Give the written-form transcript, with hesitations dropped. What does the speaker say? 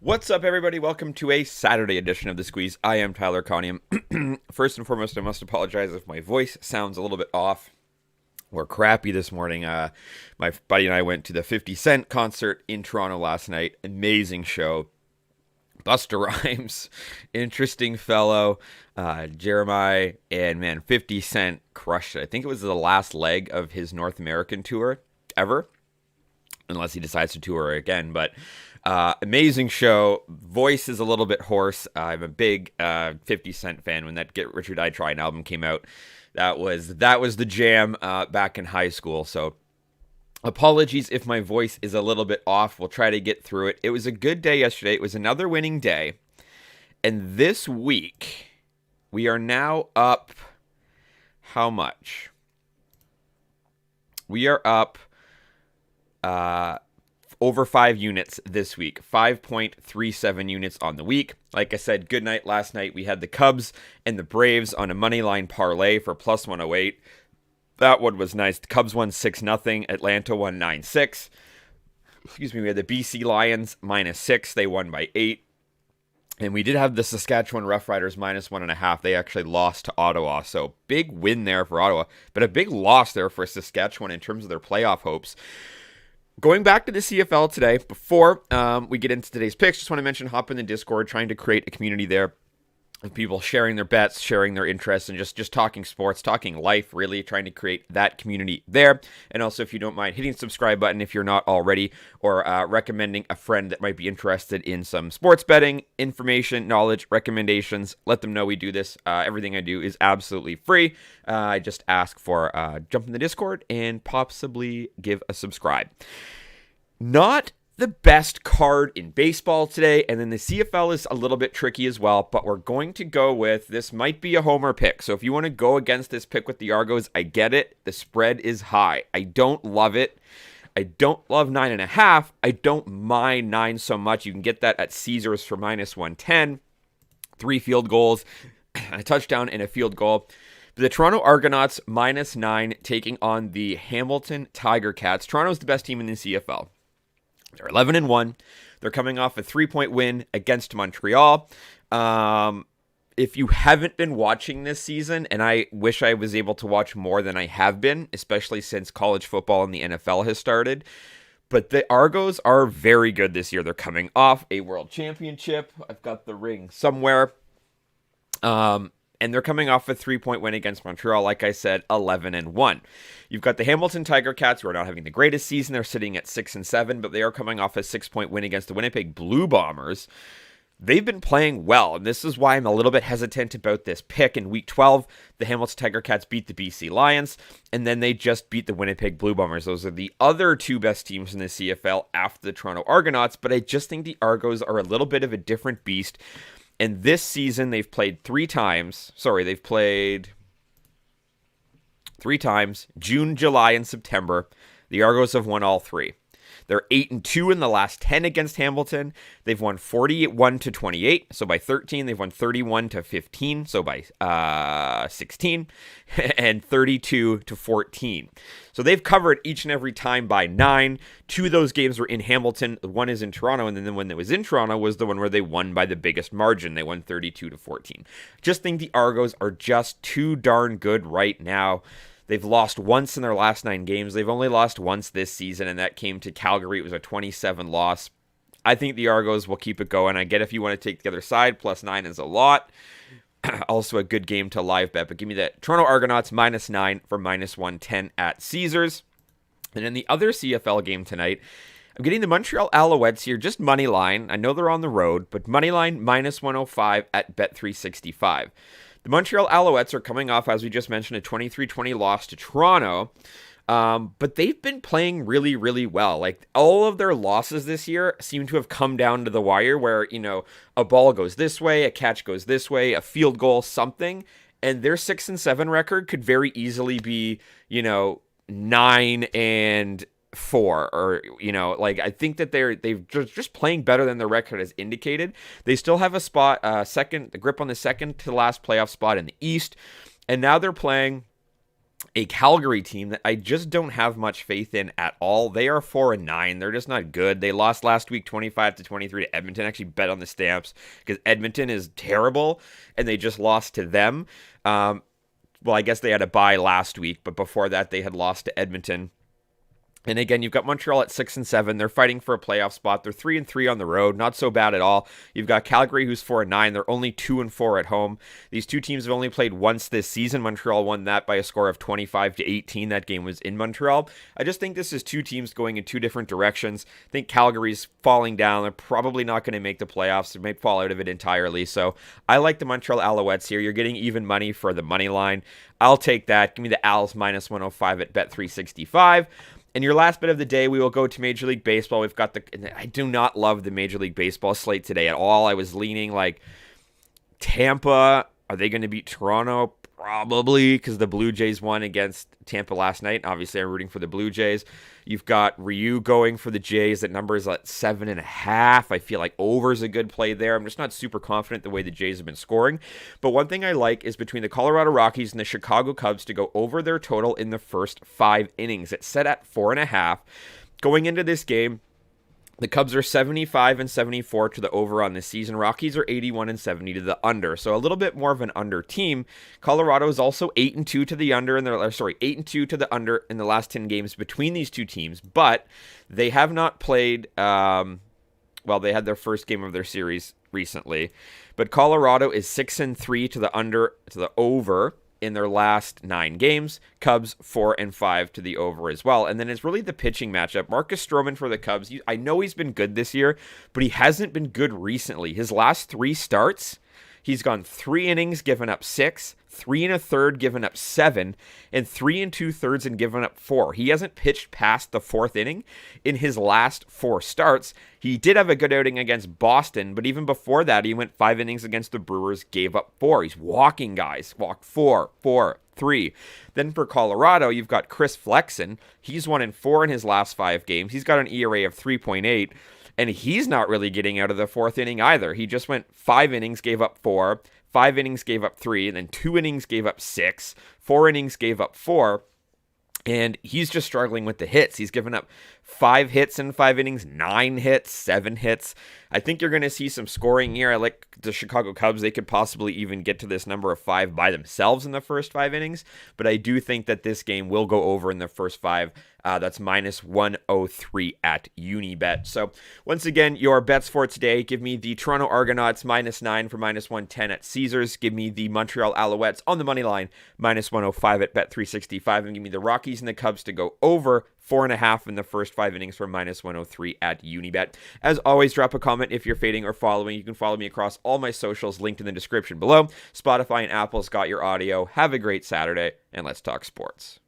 What's up, everybody? Welcome to a Saturday edition of The Squeeze. I am Tyler Conium. First and foremost, I must apologize if my voice sounds a little bit off or crappy this morning. My buddy and I went to the 50 Cent concert in Toronto last night. Amazing show. Busta Rhymes, interesting fellow, Jeremiah, and man, 50 Cent crushed it. I think it was the last leg of his North American tour ever, unless he decides to tour again, but amazing show. Voice is a little bit hoarse. I'm a big 50 Cent fan. When that Get Rich or Die Trying album came out, that was the jam back in high school. So apologies if my voice is a little bit off. We'll try to get through it. It was a good day yesterday. It was another winning day. And this week, we are now up how much? We are up over 5 units this week, 5.37 units on the week. Like I said, good night last night. We had the Cubs and the Braves on a money line parlay for plus 108. That one was nice. The Cubs won 6-0. Atlanta won 9-6. Excuse me. We had the BC Lions -6. They won by 8. And we did have the Saskatchewan Roughriders -1.5. They actually lost to Ottawa. So big win there for Ottawa, but a big loss there for Saskatchewan in terms of their playoff hopes. Going back to the CFL today, before we get into today's picks, just want to mention, hop in the Discord, trying to create a community there of people sharing their bets, sharing their interests, and just talking sports, talking life, really trying to create that community there. And also, if you don't mind, hitting the subscribe button if you're not already, or recommending a friend that might be interested in some sports betting information, knowledge, recommendations. Let them know we do this. Everything I do is absolutely free. I just ask for jump in the Discord and possibly give a subscribe. Not the best card in baseball today, and then the CFL is a little bit tricky as well, but we're going to go with, this might be a homer pick, so if you want to go against this pick with the Argos, I get it. The spread is high. I don't love it. I don't love 9.5. I don't mind 9 so much. You can get that at Caesars for -110. 3 field goals, a touchdown, and a field goal. But the Toronto Argonauts -9 taking on the Hamilton TiCats. Toronto's the best team in the CFL. They're 11-1. They're coming off a 3-point win against Montreal. If you haven't been watching this season, and I wish I was able to watch more than I have been, especially since college football and the NFL has started, but the Argos are very good this year. They're coming off a world championship. I've got the ring somewhere. And they're coming off a 3-point win against Montreal, like I said, 11-1. You've got the Hamilton TiCats, who are not having the greatest season. They're sitting at 6-7, but they are coming off a 6-point win against the Winnipeg Blue Bombers. They've been playing well, and this is why I'm a little bit hesitant about this pick. In Week 12, the Hamilton TiCats beat the BC Lions, and then they just beat the Winnipeg Blue Bombers. Those are the other 2 best teams in the CFL after the Toronto Argonauts, but I just think the Argos are a little bit of a different beast. And this season, they've played 3 times. They've played 3 times. June, July, and September. The Argos have won all 3. They're 8-2 in the last 10 against Hamilton. They've won 41-28, so by 13. They've won 31-15, so by 16, and 32-14. So they've covered each and every time by 9. 2 of those games were in Hamilton. 1 is in Toronto, and then the one that was in Toronto was the one where they won by the biggest margin. They won 32-14. Just think the Argos are just too darn good right now. They've lost once in their last 9 games. They've only lost once this season, and that came to Calgary. It was a 27 loss. I think the Argos will keep it going. I get if you want to take the other side, +9 is a lot. Also a good game to live bet, but give me that Toronto Argonauts -9 for -110 at Caesars. And in the other CFL game tonight, I'm getting the Montreal Alouettes here, just money line. I know they're on the road, but money line -105 at Bet365. The Montreal Alouettes are coming off, as we just mentioned, a 23-20 loss to Toronto, but they've been playing really, really well. Like, all of their losses this year seem to have come down to the wire where, a ball goes this way, a catch goes this way, a field goal, something, and their 6-7 record could very easily be, 9-4, or I think that they've just playing better than their record has indicated. They still have a spot, the grip on the second to last playoff spot in the East, and now they're playing a Calgary team that I just don't have much faith in at all. They are 4-9. They're just not good. They lost last week 25-23 to Edmonton. Actually bet on the Stamps because Edmonton is terrible and they just lost to them. Well, I guess they had a bye last week, but before that they had lost to Edmonton. And again, you've got Montreal at 6-7. They're fighting for a playoff spot. They're 3-3 on the road. Not so bad at all. You've got Calgary, who's 4-9. They're only 2-4 at home. These two teams have only played once this season. Montreal won that by a score of 25-18. That game was in Montreal. I just think this is two teams going in two different directions. I think Calgary's falling down. They're probably not going to make the playoffs. They may fall out of it entirely. So I like the Montreal Alouettes here. You're getting even money for the money line. I'll take that. Give me the Als minus 105 at Bet365. And your last bit of the day, we will go to Major League Baseball. We've got I do not love the Major League Baseball slate today at all. I was leaning like Tampa. Are they going to beat Toronto? Probably, because the Blue Jays won against Tampa last night. Obviously, I'm rooting for the Blue Jays. You've got Ryu going for the Jays. That number is at 7.5. I feel like over is a good play there. I'm just not super confident the way the Jays have been scoring. But one thing I like is between the Colorado Rockies and the Chicago Cubs to go over their total in the first 5 innings. It's set at 4.5. Going into this game, the Cubs are 75-74 to the over on this season. Rockies are 81-70 to the under. So a little bit more of an under team. Colorado is also 8-2 to the under 8-2 to the under in the last 10 games between these two teams, but they have not played they had their first game of their series recently. But Colorado is 6-3 to the over in their last 9 games. Cubs 4-5 to the over as well. And then it's really the pitching matchup. Marcus Stroman for the Cubs. I know he's been good this year, but he hasn't been good recently. His last 3 starts, he's gone 3 innings, given up 6, 3 1/3, given up 7, and 3 2/3 and given up 4. He hasn't pitched past the 4th inning in his last 4 starts. He did have a good outing against Boston, but even before that, he went 5 innings against the Brewers, gave up 4. He's walking guys. Walked 4, 3. Then for Colorado, you've got Chris Flexen. He's 1-4 in his last 5 games. He's got an ERA of 3.8. And he's not really getting out of the 4th inning either. He just went 5 innings, gave up 4, 5 innings, gave up 3, and then 2 innings, gave up 6, 4 innings, gave up 4. And he's just struggling with the hits. He's given up 5 hits in 5 innings, 9 hits, 7 hits. I think you're going to see some scoring here. I like the Chicago Cubs. They could possibly even get to this number of 5 by themselves in the first 5 innings. But I do think that this game will go over in the first 5. That's minus 103 at Unibet. So once again, your bets for today, give me the Toronto Argonauts minus 9 for minus 110 at Caesars. Give me the Montreal Alouettes on the money line minus 105 at Bet365. And give me the Rockies and the Cubs to go over 4.5 in the first 5 innings for minus 103 at Unibet. As always, drop a comment if you're fading or following. You can follow me across all my socials linked in the description below. Spotify and Apple's got your audio. Have a great Saturday, and let's talk sports.